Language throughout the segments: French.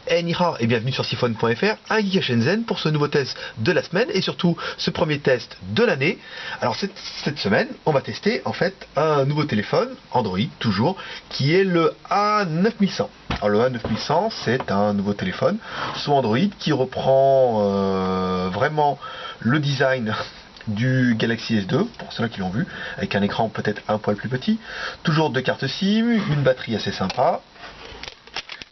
Et Nihar et bienvenue sur Siphon.fr, un geek à Shenzhen pour ce nouveau test de la semaine et surtout ce premier test de l'année. Alors cette semaine, on va tester en fait un nouveau téléphone, Android toujours, qui est le A9100. Alors le A9100, c'est un nouveau téléphone sous Android qui reprend vraiment le design du Galaxy S2, pour ceux qui l'ont vu, avec un écran peut-être un poil plus petit, toujours deux cartes SIM, une batterie assez sympa.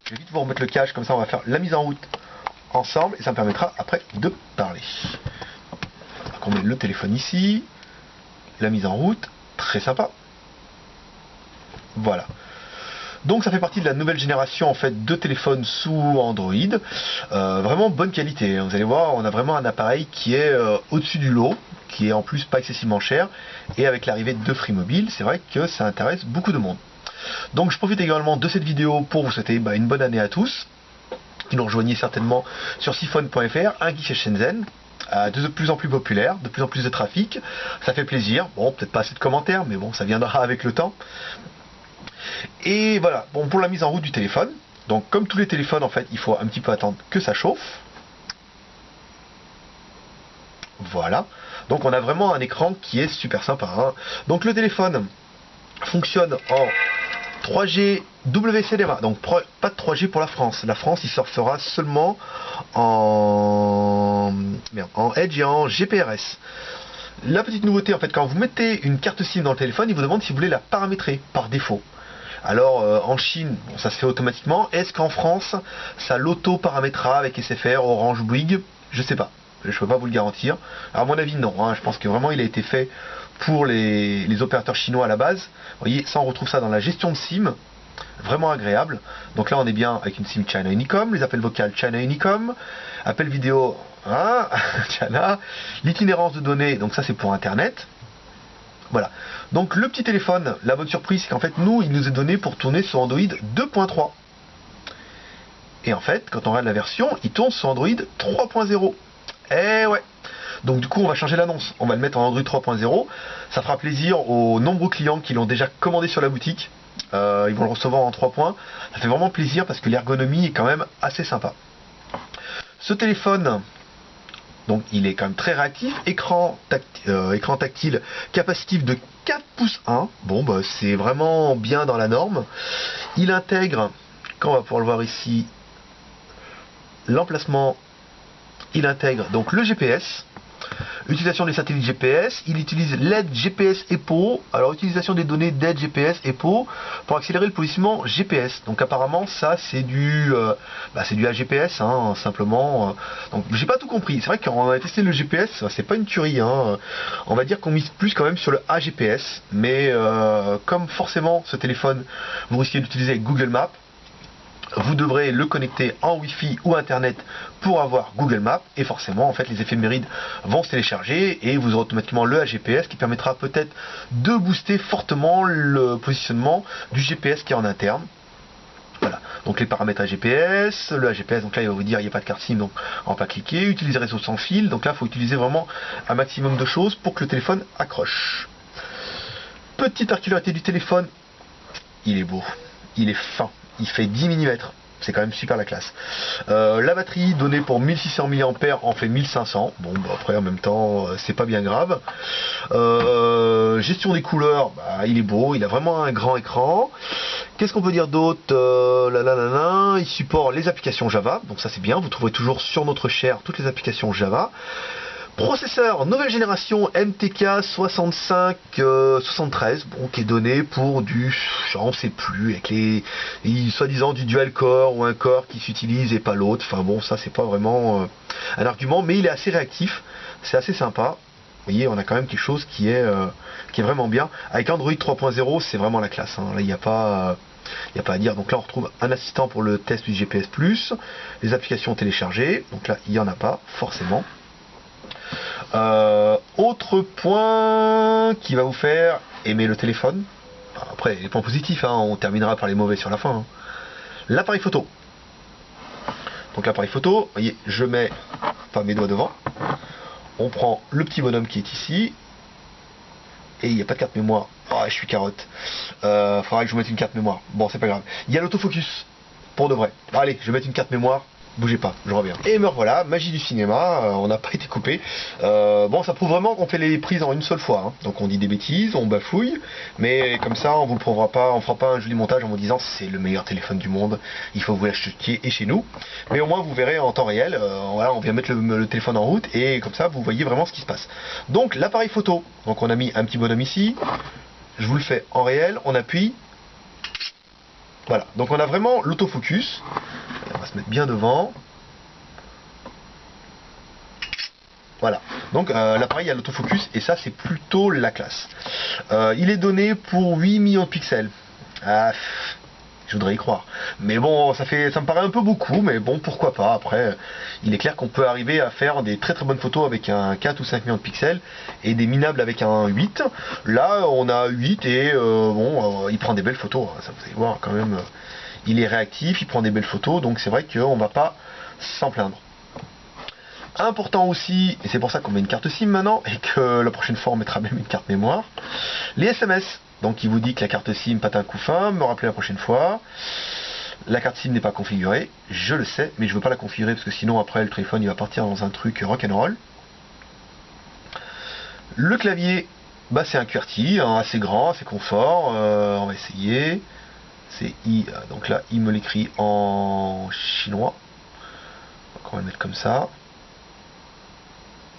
Je vais vite vous remettre le cache, comme ça on va faire la mise en route ensemble et ça me permettra après de parler. Donc on met le téléphone ici, la mise en route, très sympa. Voilà. Donc ça fait partie de la nouvelle génération en fait de téléphones sous Android, vraiment bonne qualité. Vous allez voir, on a vraiment un appareil qui est au-dessus du lot, qui est en plus pas excessivement cher, et avec l'arrivée de Free Mobile, c'est vrai que ça intéresse beaucoup de monde. Donc je profite également de cette vidéo pour vous souhaiter une bonne année à tous, qui nous rejoignez certainement sur Siphon.fr, un geek chez Shenzhen, de plus en plus populaire, de plus en plus de trafic, ça fait plaisir. Bon, peut-être pas assez de commentaires, mais bon, ça viendra avec le temps. Et voilà, bon, pour la mise en route du téléphone, donc comme tous les téléphones en fait, il faut un petit peu attendre que ça chauffe. Voilà, donc on a vraiment un écran qui est super sympa, hein. Donc le téléphone fonctionne en 3G WCDMA, donc pas de 3G pour la France. La France, il surfera seulement en Edge et en GPRS. La petite nouveauté, en fait, quand vous mettez une carte SIM dans le téléphone, il vous demande si vous voulez la paramétrer par défaut. Alors, en Chine, bon, ça se fait automatiquement. Est-ce qu'en France, ça l'auto-paramétrera avec SFR, Orange, Bouygues? Je sais pas. Je ne peux pas vous le garantir. Alors, à mon avis, non, hein. Je pense que vraiment, il a été fait pour les opérateurs chinois à la base. Vous voyez, ça, on retrouve ça dans la gestion de SIM. Vraiment agréable. Donc là, on est bien avec une SIM China Unicom, les appels vocaux China Unicom, appel vidéo, hein, China, l'itinérance de données, donc ça c'est pour Internet. Voilà. Donc le petit téléphone, la bonne surprise, c'est qu'en fait, nous, il nous est donné pour tourner sur Android 2.3. Et en fait, quand on regarde la version, il tourne sur Android 3.0. Eh ouais. Donc du coup, on va changer l'annonce. On va le mettre en Android 3.0. Ça fera plaisir aux nombreux clients qui l'ont déjà commandé sur la boutique. Ils vont le recevoir en 3 points. Ça fait vraiment plaisir parce que l'ergonomie est quand même assez sympa. Ce téléphone, donc il est quand même très réactif. Écran tactile capacitif de 4 pouces 1. Bon, bah, c'est vraiment bien dans la norme. Il intègre, quand on va pouvoir le voir ici, l'emplacement. Il intègre donc le GPS. Utilisation des satellites GPS, il utilise l'aide GPS EPO, alors utilisation des données d'aide GPS EPO pour accélérer le positionnement GPS. Donc apparemment ça c'est du AGPS, hein, simplement. Donc j'ai pas tout compris, c'est vrai qu'on a testé le GPS, c'est pas une tuerie, hein. On va dire qu'on mise plus quand même sur le AGPS, mais comme forcément ce téléphone vous risquez d'utiliser Google Maps, vous devrez le connecter en Wi-Fi ou Internet pour avoir Google Maps et forcément en fait les éphémérides vont se télécharger et vous aurez automatiquement le AGPS qui permettra peut-être de booster fortement le positionnement du GPS qui est en interne. Voilà, donc les paramètres AGPS, le AGPS, donc là il va vous dire il n'y a pas de carte SIM, donc on va pas cliquer, utiliser réseau sans fil, donc là il faut utiliser vraiment un maximum de choses pour que le téléphone accroche. Petite particularité du téléphone, il est beau, il est fin. Il fait 10 mm, c'est quand même super la classe. La batterie donnée pour 1600 mAh en fait 1500. Bon, bah après en même temps, c'est pas bien grave. Gestion des couleurs, bah, il est beau, il a vraiment un grand écran. Qu'est-ce qu'on peut dire d'autre? Il supporte les applications Java, donc ça c'est bien. Vous trouverez toujours sur notre chaire toutes les applications Java. Processeur nouvelle génération MTK 6573, bon, qui est donné pour du, on ne sait plus, avec les soi-disant du dual core ou un core qui s'utilise et pas l'autre. Enfin bon, ça c'est pas vraiment un argument, mais il est assez réactif, c'est assez sympa. Vous voyez, on a quand même quelque chose qui est vraiment bien. Avec Android 3.0, c'est vraiment la classe, hein. Là, il n'y a pas à dire. Donc là, on retrouve un assistant pour le test du GPS+, les applications téléchargées. Donc là, il n'y en a pas, forcément. Autre point qui va vous faire aimer le téléphone. Après, les points positifs, hein, on terminera par les mauvais sur la fin, hein. L'appareil photo. Donc l'appareil photo, vous voyez, je mets pas mes doigts devant. On prend le petit bonhomme qui est ici. Et il n'y a pas de carte mémoire. Oh, je suis carotte. Faudra que je vous mette une carte mémoire. Bon, c'est pas grave. Il y a l'autofocus. pour de vrai. Bon, allez, je vais mettre une carte mémoire. Bougez pas, je reviens. Et me revoilà, magie du cinéma, on n'a pas été coupé. Bon, ça prouve vraiment qu'on fait les prises en une seule fois. Hein. Donc on dit des bêtises, on bafouille, mais comme ça, on vous le prouvera pas, on fera pas un joli montage en vous disant c'est le meilleur téléphone du monde, il faut vous l'achetiez et chez nous. Mais au moins vous verrez en temps réel, voilà, on vient mettre le téléphone en route et comme ça vous voyez vraiment ce qui se passe. Donc l'appareil photo, donc on a mis un petit bonhomme ici, je vous le fais en réel, on appuie. Voilà, donc on a vraiment l'autofocus. On va se mettre bien devant. Voilà, donc l'appareil a l'autofocus et ça c'est plutôt la classe. Il est donné pour 8 millions de pixels. Ah, je voudrais y croire. Mais bon, ça me paraît un peu beaucoup, mais bon, pourquoi pas. Après, il est clair qu'on peut arriver à faire des très très bonnes photos avec un 4 ou 5 millions de pixels et des minables avec un 8. Là, on a 8 et bon, il prend des belles photos. Ça, vous allez voir quand même, il est réactif, il prend des belles photos, donc c'est vrai qu'on va pas s'en plaindre. Important aussi, et c'est pour ça qu'on met une carte SIM maintenant, et que la prochaine fois on mettra même une carte mémoire, les SMS. Donc il vous dit que la carte SIM pâte un coup fin, me rappeler la prochaine fois. La carte SIM n'est pas configurée, je le sais, mais je veux pas la configurer parce que sinon après le téléphone il va partir dans un truc rock'n'roll. Le clavier, bah c'est un QWERTY, hein, assez grand, assez confort, on va essayer. C'est I, donc là il me l'écrit en chinois. Donc on va le mettre comme ça.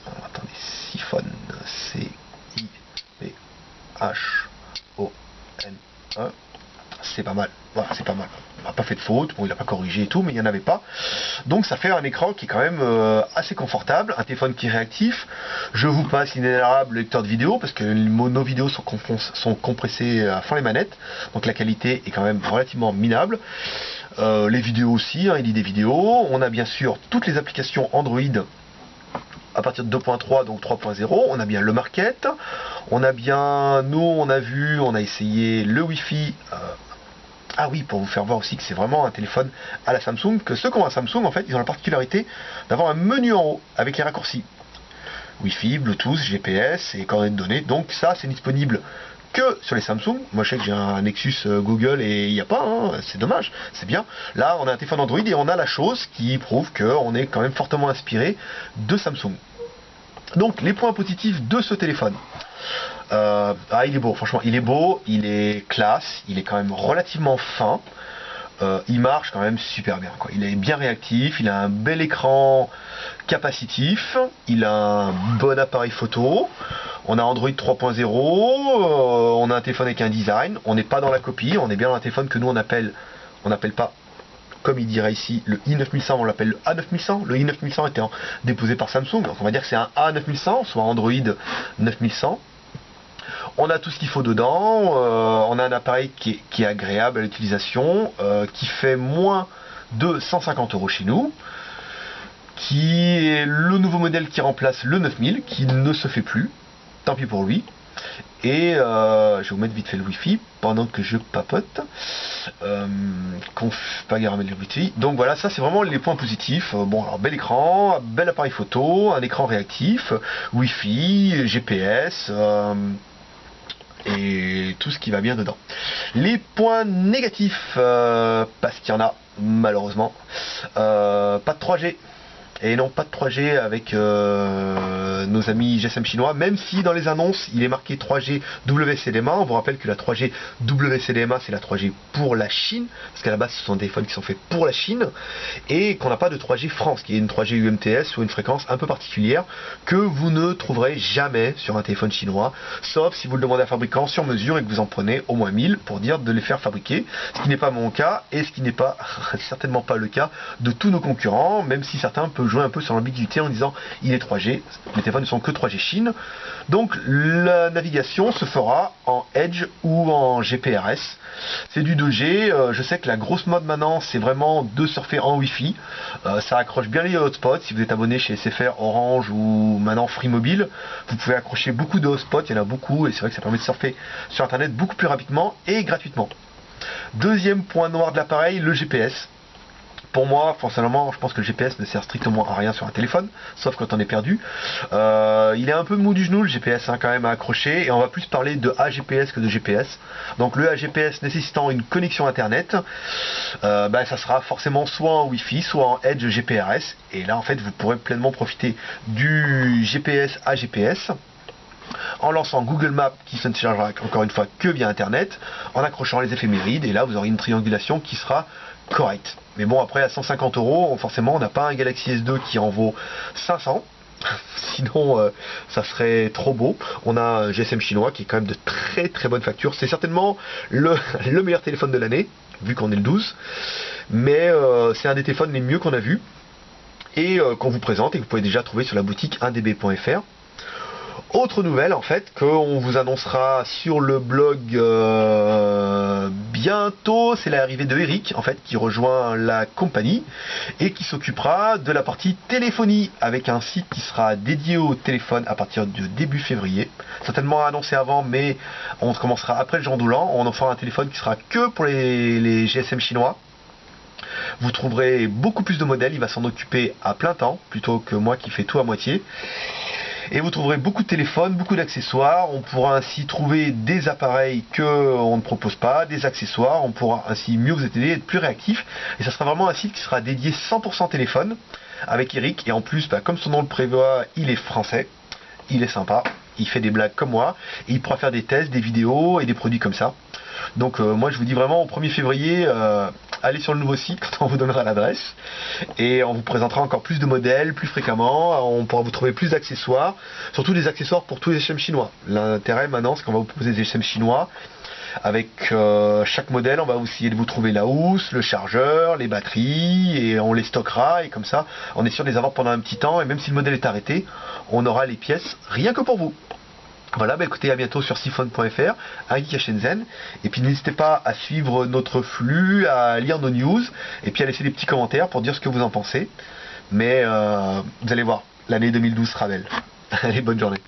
Alors, attendez, siphon, C-I-P-H-O-N-E. C'est pas mal, voilà, c'est pas mal. On n'a pas fait de faute, bon il n'a pas corrigé et tout, mais il n'y en avait pas. Donc ça fait un écran qui est quand même assez confortable, un téléphone qui est réactif. Je vous passe l'inénarrable lecteur de vidéo, parce que nos vidéos sont compressées à fond les manettes, donc la qualité est quand même relativement minable. Les vidéos aussi, hein, il lit des vidéos. On a bien sûr toutes les applications Android à partir de 2.3, donc 3.0, on a bien le market, on a bien, nous on a vu, on a essayé le Wi-Fi, ah oui, pour vous faire voir aussi que c'est vraiment un téléphone à la Samsung, que ceux qui ont un Samsung en fait, ils ont la particularité d'avoir un menu en haut avec les raccourcis. Wi-Fi, Bluetooth, GPS et coordonnées de données, donc ça c'est disponible que sur les Samsung. Moi je sais que j'ai un Nexus Google et il n'y a pas, hein, c'est dommage, c'est bien. Là on a un téléphone Android et on a la chose qui prouve qu'on est quand même fortement inspiré de Samsung. Donc les points positifs de ce téléphone. Il est beau, franchement il est beau, il est classe, il est quand même relativement fin. Il marche quand même super bien, quoi. Il est bien réactif, il a un bel écran capacitif, il a un bon appareil photo, on a Android 3.0, on a un téléphone avec un design, on n'est pas dans la copie, on est bien dans un téléphone que nous on n'appelle pas, comme il dirait ici, le i9100, on l'appelle le A9100. Le i9100 était déposé par Samsung, donc on va dire que c'est un A9100, soit Android 9100. On a tout ce qu'il faut dedans, on a un appareil qui est agréable à l'utilisation, qui fait moins de 150 € chez nous, qui est le nouveau modèle qui remplace le 9000, qui ne se fait plus, tant pis pour lui. Et je vais vous mettre vite fait le Wi-Fi pendant que je papote. Pas garamé le Wi-Fi. Donc voilà, ça c'est vraiment les points positifs. Bon, alors bel écran, bel appareil photo, un écran réactif, Wi-Fi, GPS. Et tout ce qui va bien dedans. Les points négatifs, parce qu'il y en a malheureusement, pas de 3G. Et non, pas de 3G avec nos amis GSM chinois, même si dans les annonces il est marqué 3G WCDMA. On vous rappelle que la 3G WCDMA c'est la 3G pour la Chine, parce qu'à la base ce sont des téléphones qui sont faits pour la Chine, et qu'on n'a pas de 3G France, qui est une 3G UMTS sur une fréquence un peu particulière que vous ne trouverez jamais sur un téléphone chinois, sauf si vous le demandez à un fabricant sur mesure et que vous en prenez au moins 1000 pour dire de les faire fabriquer, ce qui n'est pas mon cas et ce qui n'est pas certainement pas le cas de tous nos concurrents, même si certains peuvent jouer un peu sur l'ambiguïté en disant il est 3G, les téléphones ne sont que 3G Chine. Donc la navigation se fera en Edge ou en GPRS. C'est du 2G, je sais que la grosse mode maintenant c'est vraiment de surfer en Wi-Fi. Ça accroche bien les hotspots. Si vous êtes abonné chez SFR, Orange ou maintenant Free Mobile, vous pouvez accrocher beaucoup de hotspots, il y en a beaucoup et c'est vrai que ça permet de surfer sur internet beaucoup plus rapidement et gratuitement. Deuxième point noir de l'appareil, le GPS. Pour moi, personnellement, je pense que le GPS ne sert strictement à rien sur un téléphone, sauf quand on est perdu. Il est un peu mou du genou le GPS quand même à accrocher, et on va plus parler de AGPS que de GPS. Donc le AGPS nécessitant une connexion internet, ça sera forcément soit en Wi-Fi, soit en Edge GPRS, et là en fait vous pourrez pleinement profiter du GPS AGPS en lançant Google Maps qui se ne chargera encore une fois que via internet, en accrochant les éphémérides, et là vous aurez une triangulation qui sera correcte. Mais bon, après à 150 €, forcément on n'a pas un Galaxy S2 qui en vaut 500. Sinon ça serait trop beau. On a un GSM chinois qui est quand même de très très bonne facture. C'est certainement le meilleur téléphone de l'année, vu qu'on est le 12. Mais c'est un des téléphones les mieux qu'on a vu et qu'on vous présente et que vous pouvez déjà trouver sur la boutique 1db.fr. Autre nouvelle en fait qu'on vous annoncera sur le blog bientôt, c'est l'arrivée de Eric en fait qui rejoint la compagnie et qui s'occupera de la partie téléphonie avec un site qui sera dédié au téléphone à partir de début février. Certainement annoncé avant, mais on commencera après le Jean Doulan. On en fera un téléphone qui sera que pour les GSM chinois. Vous trouverez beaucoup plus de modèles, il va s'en occuper à plein temps plutôt que moi qui fais tout à moitié. Et vous trouverez beaucoup de téléphones, beaucoup d'accessoires. On pourra ainsi trouver des appareils qu'on ne propose pas, des accessoires. On pourra ainsi mieux vous aider, être plus réactif. Et ça sera vraiment un site qui sera dédié 100% téléphone avec Eric. Et en plus, comme son nom le prévoit, il est français. Il est sympa. Il fait des blagues comme moi. Et il pourra faire des tests, des vidéos et des produits comme ça. Donc moi je vous dis vraiment au 1er février, allez sur le nouveau site quand on vous donnera l'adresse et on vous présentera encore plus de modèles plus fréquemment, on pourra vous trouver plus d'accessoires, surtout des accessoires pour tous les GSM chinois. L'intérêt maintenant c'est qu'on va vous proposer des GSM chinois avec chaque modèle, on va essayer de vous trouver la housse, le chargeur, les batteries et on les stockera et comme ça on est sûr de les avoir pendant un petit temps et même si le modèle est arrêté, on aura les pièces rien que pour vous. Voilà, écoutez, à bientôt sur siphon.fr, un geek à Shenzhen. Et puis n'hésitez pas à suivre notre flux, à lire nos news, et puis à laisser des petits commentaires pour dire ce que vous en pensez. Mais vous allez voir, l'année 2012 sera belle. Allez, bonne journée.